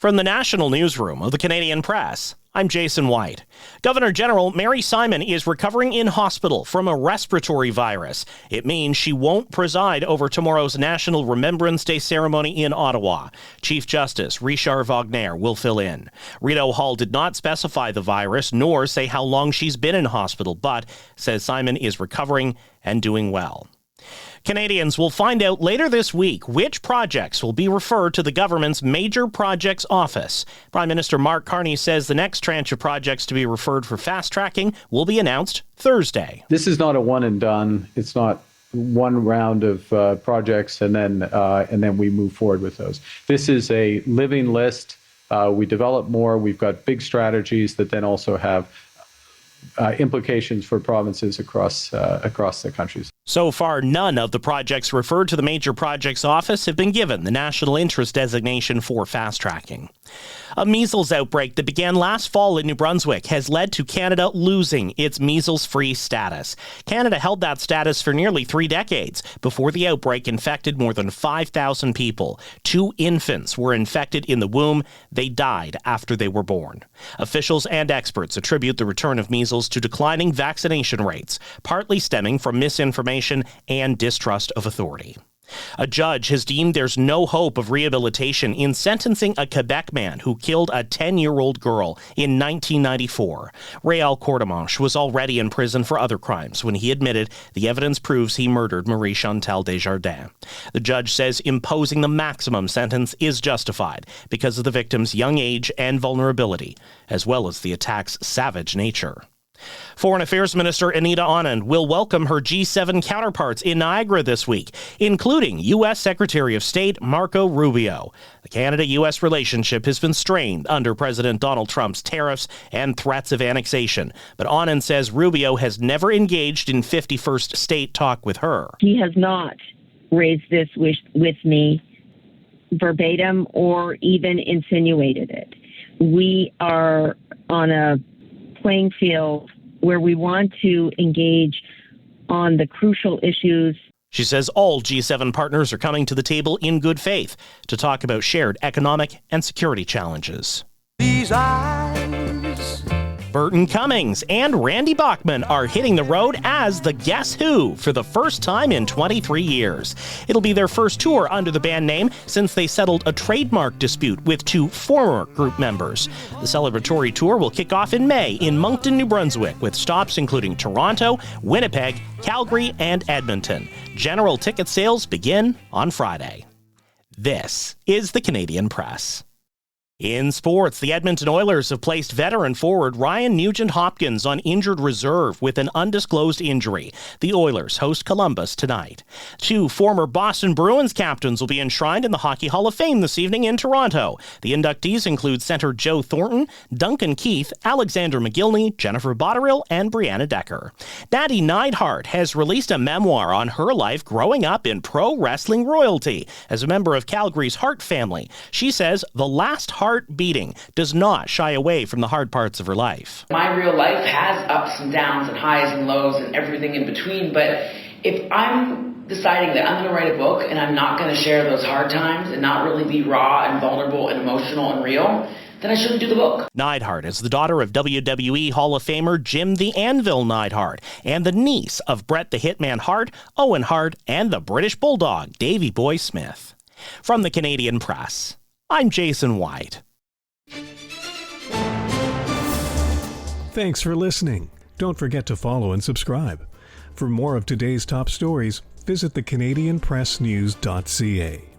From the National Newsroom of the Canadian Press, I'm Jason White. Governor General Mary Simon is recovering in hospital from a respiratory virus. It means she won't preside over tomorrow's National Remembrance Day ceremony in Ottawa. Chief Justice Richard Wagner will fill in. Rideau Hall did not specify the virus nor say how long she's been in hospital, but says Simon is recovering and doing well. Canadians will find out later this week which projects will be referred to the government's Major Projects Office. Prime Minister Mark Carney says the next tranche of projects to be referred for fast-tracking will be announced Thursday. This is not a one and done. It's not one round of projects and then we move forward with those. This is a living list. We develop more. We've got big strategies that then also have implications for provinces across the countries. So far, none of the projects referred to the Major Projects Office have been given the National Interest designation for fast-tracking. A measles outbreak that began last fall in New Brunswick has led to Canada losing its measles-free status. Canada held that status for nearly 3 decades before the outbreak infected more than 5,000 people. 2 infants were infected in the womb. They died after they were born. Officials and experts attribute the return of measles to declining vaccination rates, partly stemming from misinformation and distrust of authority. A judge has deemed there's no hope of rehabilitation in sentencing a Quebec man who killed a 10-year-old girl in 1994. Réal Courtemanche was already in prison for other crimes when he admitted the evidence proves he murdered Marie Chantal Desjardins. The judge says imposing the maximum sentence is justified because of the victim's young age and vulnerability, as well as the attack's savage nature. Foreign Affairs Minister Anita Anand will welcome her G7 counterparts in Niagara this week, including U.S. Secretary of State Marco Rubio. The Canada-U.S. relationship has been strained under President Donald Trump's tariffs and threats of annexation, but Anand says Rubio has never engaged in 51st state talk with her. He has not raised this with me verbatim or even insinuated it. We are on a playing field where we want to engage on the crucial issues. She says all G7 partners are coming to the table in good faith to talk about shared economic and security challenges. These eyes. Burton Cummings and Randy Bachman are hitting the road as the Guess Who for the first time in 23 years. It'll be their first tour under the band name since they settled a trademark dispute with 2 former group members. The celebratory tour will kick off in May in Moncton, New Brunswick, with stops including Toronto, Winnipeg, Calgary, and Edmonton. General ticket sales begin on Friday. This is the Canadian Press. In sports, the Edmonton Oilers have placed veteran forward Ryan Nugent-Hopkins on injured reserve with an undisclosed injury. The Oilers host Columbus tonight. 2 former Boston Bruins captains will be enshrined in the Hockey Hall of Fame this evening in Toronto. The inductees include center Joe Thornton, Duncan Keith, Alexander McGillney, Jennifer Botterill, and Brianna Decker. Natty Neidhart has released a memoir on her life growing up in pro wrestling royalty. As a member of Calgary's Hart family, she says the last heart beating does not shy away from the hard parts of her life. My real life has ups and downs and highs and lows and everything in between, but if I'm deciding that I'm going to write a book and I'm not going to share those hard times and not really be raw and vulnerable and emotional and real, then I shouldn't do the book. Neidhart is the daughter of WWE Hall of Famer Jim the Anvil Neidhart and the niece of Bret the Hitman Hart, Owen Hart, and the British Bulldog Davey Boy Smith. From the Canadian Press, I'm Jason White. Thanks for listening. Don't forget to follow and subscribe. For more of today's top stories, visit thecanadianpressnews.ca.